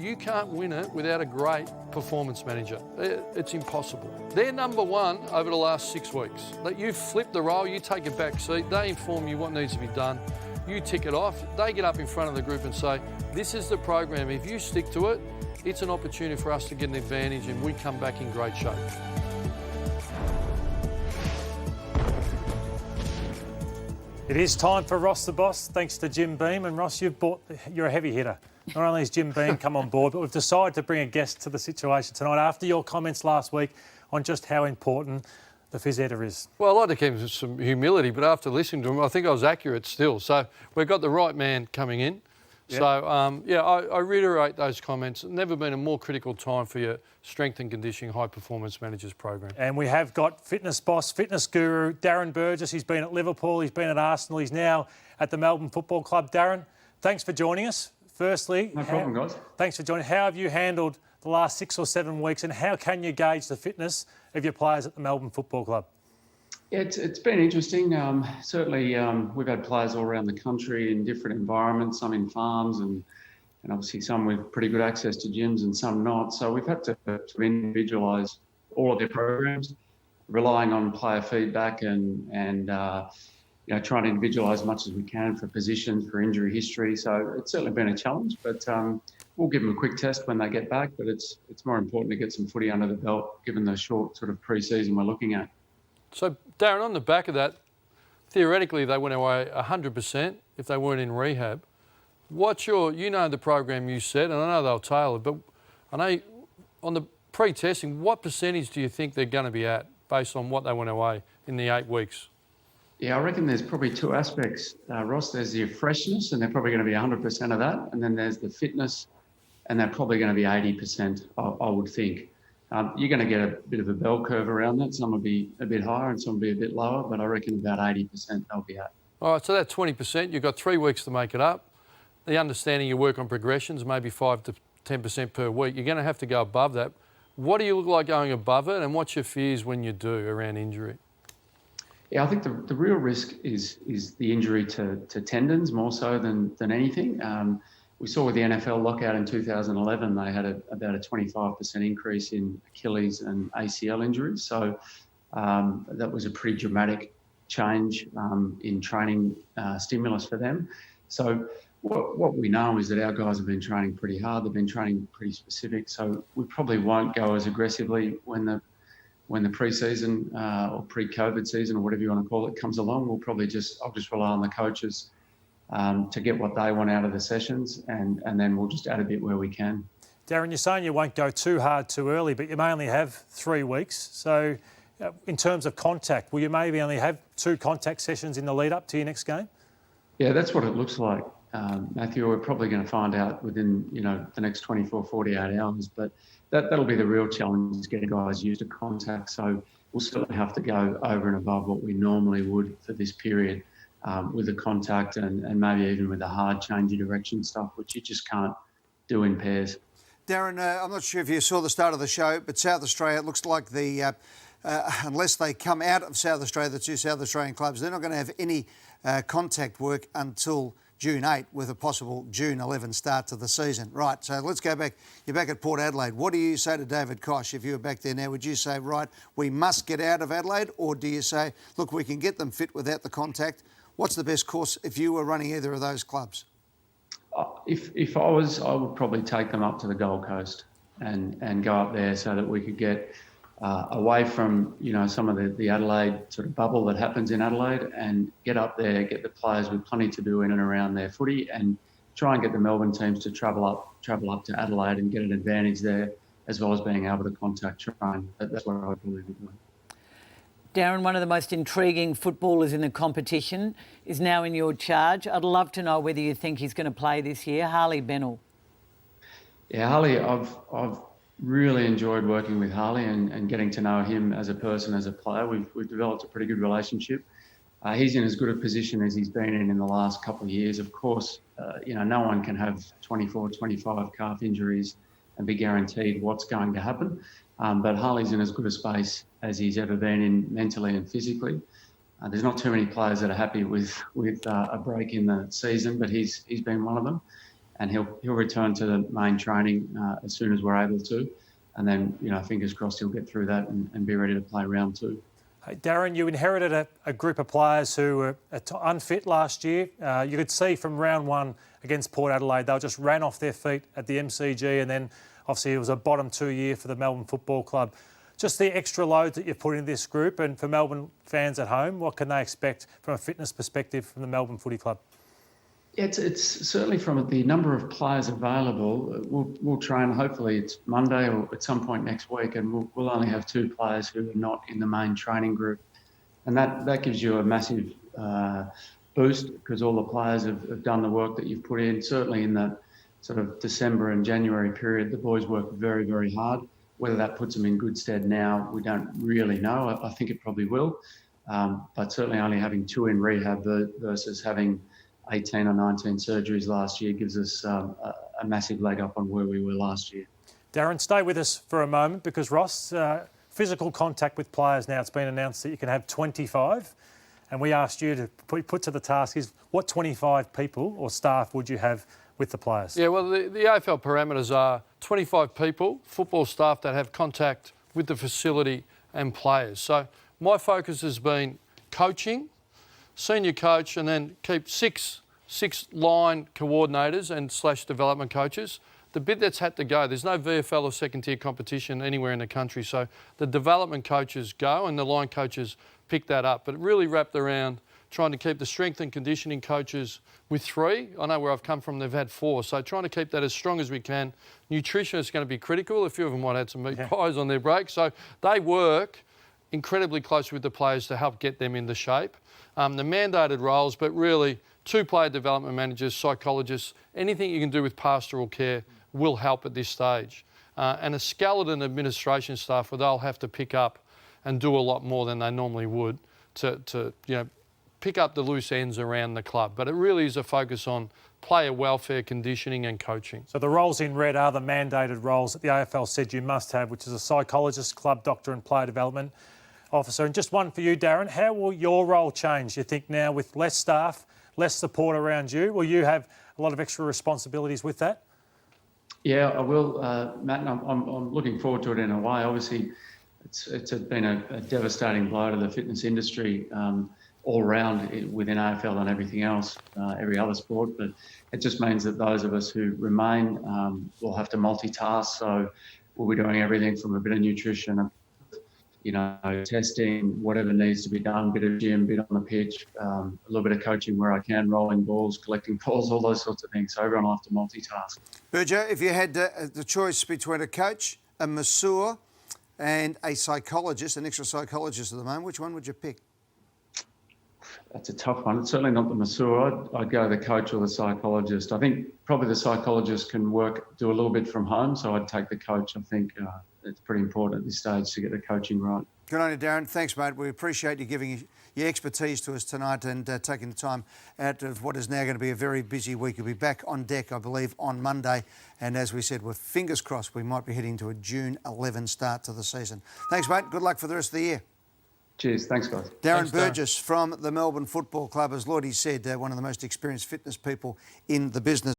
you can't win it without a great performance manager. It's impossible. They're number one over the last 6 weeks. That you flip the role, you take a back seat, they inform you what needs to be done, you tick it off, they get up in front of the group and say, this is the program, if you stick to it, it's an opportunity for us to get an advantage and we come back in great shape. It is time for Ross the Boss, thanks to Jim Beam. And Ross, you're a heavy hitter. Not only has Jim Beam come on board, but we've decided to bring a guest to the situation tonight after your comments last week on just how important the phys editor is. Well, I'd like to keep some humility, but after listening to him, I think I was accurate still. So we've got the right man coming in. Yep. So, I reiterate those comments. Never been a more critical time for your strength and conditioning high performance managers program. And we have got fitness boss, fitness guru, Darren Burgess. He's been at Liverpool, he's been at Arsenal, he's now at the Melbourne Football Club. Darren, thanks for joining us. Firstly, no problem, guys. Thanks for joining. How have you handled the last 6 or 7 weeks, and how can you gauge the fitness of your players at the Melbourne Football Club? Yeah, it's been interesting. Certainly, we've had players all around the country in different environments, some in farms and obviously some with pretty good access to gyms and some not. So we've had to individualise all of their programs, relying on player feedback and trying to individualise as much as we can for positions, for injury history. So it's certainly been a challenge, but we'll give them a quick test when they get back. But it's more important to get some footy under the belt, given the short sort of pre-season we're looking at. So, Darren, on the back of that, theoretically they went away 100% if they weren't in rehab. The program you said, and I know they'll tailor, but I know on the pre-testing, what percentage do you think they're going to be at based on what they went away in the 8 weeks? Yeah, I reckon there's probably 2 aspects, Ross. There's the freshness, and they're probably going to be 100% of that. And then there's the fitness, and they're probably going to be 80%, I would think. You're going to get a bit of a bell curve around that. Some will be a bit higher and some will be a bit lower, but I reckon about 80% they'll be at. All right, so that 20%, you've got 3 weeks to make it up. The understanding you work on progressions, maybe 5 to 10% per week. You're going to have to go above that. What do you look like going above it, and what's your fears when you do around injury? Yeah, I think the real risk is the injury to tendons more so than anything. We saw with the NFL lockout in 2011, they had about a 25% increase in Achilles and ACL injuries. So that was a pretty dramatic change in training stimulus for them. So what we know is that our guys have been training pretty hard. They've been training pretty specific. So we probably won't go as aggressively when the pre-season or pre-COVID season or whatever you want to call it comes along. I'll just rely on the coaches to get what they want out of the sessions, and then we'll just add a bit where we can. Darren, you're saying you won't go too hard too early, but you may only have 3 weeks. So in terms of contact, will you maybe only have 2 contact sessions in the lead up to your next game? Yeah, that's what it looks like, Matthew. We're probably going to find out within the next 24, 48 hours, but that'll be the real challenge, is getting guys used to contact. So we'll still have to go over and above what we normally would for this period. With the contact and maybe even with the hard change of direction stuff, which you just can't do in pairs. Darren, I'm not sure if you saw the start of the show, but South Australia, it looks like unless they come out of South Australia, the 2 South Australian clubs, they're not going to have any contact work until June 8 with a possible June 11 start to the season. Right, so let's go back. You're back at Port Adelaide. What do you say to David Koch if you were back there now? Would you say, right, we must get out of Adelaide? Or do you say, look, we can get them fit without the contact? What's the best course if you were running either of those clubs? If I would probably take them up to the Gold Coast and go up there so that we could get away from some of the Adelaide sort of bubble that happens in Adelaide, and get up there, get the players with plenty to do in and around their footy, and try and get the Melbourne teams to travel up to Adelaide and get an advantage there, as well as being able to contact train. That's what I'd probably be doing. Darren, one of the most intriguing footballers in the competition, is now in your charge. I'd love to know whether you think he's going to play this year. Harley Bennell. Yeah, Harley, I've really enjoyed working with Harley and getting to know him as a person, as a player. We've developed a pretty good relationship. He's in as good a position as he's been in the last couple of years. Of course, no one can have 24, 25 calf injuries and be guaranteed what's going to happen. But Harley's in as good a space as he's ever been in mentally and physically. There's not too many players that are happy with a break in the season, but he's been one of them. and he'll return to the main training as soon as we're able to. And then, fingers crossed he'll get through that and be ready to play round 2. Hey, Darren, you inherited a group of players who were unfit last year. You could see from round 1 against Port Adelaide, they just ran off their feet at the MCG, and then obviously it was a bottom 2 year for the Melbourne Football Club. Just the extra load that you've put in this group, and for Melbourne fans at home, what can they expect from a fitness perspective from the Melbourne Footy Club? It's certainly from the number of players available. We'll train, hopefully it's Monday or at some point next week, and we'll only have 2 players who are not in the main training group. And that gives you a massive boost, because all the players have done the work that you've put in. Certainly in that sort of December and January period, the boys work very, very hard. Whether that puts them in good stead now, we don't really know. I think it probably will. But certainly only having 2 in rehab versus having 18 or 19 surgeries last year gives us a massive leg up on where we were last year. Darren, stay with us for a moment, because Ross, physical contact with players now, it's been announced that you can have 25. And we asked you to put to the task is, what 25 people or staff would you have with the players? Yeah, well, the AFL parameters are 25 people, football staff that have contact with the facility and players. So my focus has been coaching, senior coach, and then keep six line coordinators and / development coaches. The bit that's had to go, there's no VFL or second tier competition anywhere in the country, so the development coaches go and the line coaches pick that up. But it really wrapped around trying to keep the strength and conditioning coaches with 3. I know where I've come from, they've had 4. So trying to keep that as strong as we can. Nutrition is going to be critical. A few of them might have some meat pies on their break. So they work incredibly close with the players to help get them into shape. The mandated roles, but really 2 player development managers, psychologists, anything you can do with pastoral care will help at this stage. And a skeleton administration staff where they'll have to pick up and do a lot more than they normally would to pick up the loose ends around the club. But it really is a focus on player welfare, conditioning and coaching. So the roles in red are the mandated roles that the AFL said you must have, which is a psychologist, club doctor and player development officer. And just one for you, Darren, how will your role change, you think, now with less staff, less support around you? Will you have a lot of extra responsibilities with that? Yeah, I will, Matt, and I'm looking forward to it in a way. Obviously, it's been a devastating blow to the fitness industry all round within AFL and everything else, every other sport. But it just means that those of us who remain will have to multitask. So we'll be doing everything from a bit of nutrition, testing, whatever needs to be done, bit of gym, bit on the pitch, a little bit of coaching where I can, rolling balls, collecting balls, all those sorts of things. So everyone will have to multitask. Burjo, if you had the choice between a coach, a masseur and a psychologist, an extra psychologist at the moment, which one would you pick? That's a tough one. It's certainly not the masseur. I'd go the coach or the psychologist. I think probably the psychologist can do a little bit from home, so I'd take the coach. I think it's pretty important at this stage to get the coaching right. Good on you, Darren. Thanks, mate. We appreciate you giving your expertise to us tonight and taking the time out of what is now going to be a very busy week. You'll be back on deck, I believe, on Monday. And as we said, with fingers crossed, we might be heading to a June 11 start to the season. Thanks, mate. Good luck for the rest of the year. Cheers. Thanks, guys. Darren Burgess from the Melbourne Football Club, as Lloydie said, one of the most experienced fitness people in the business.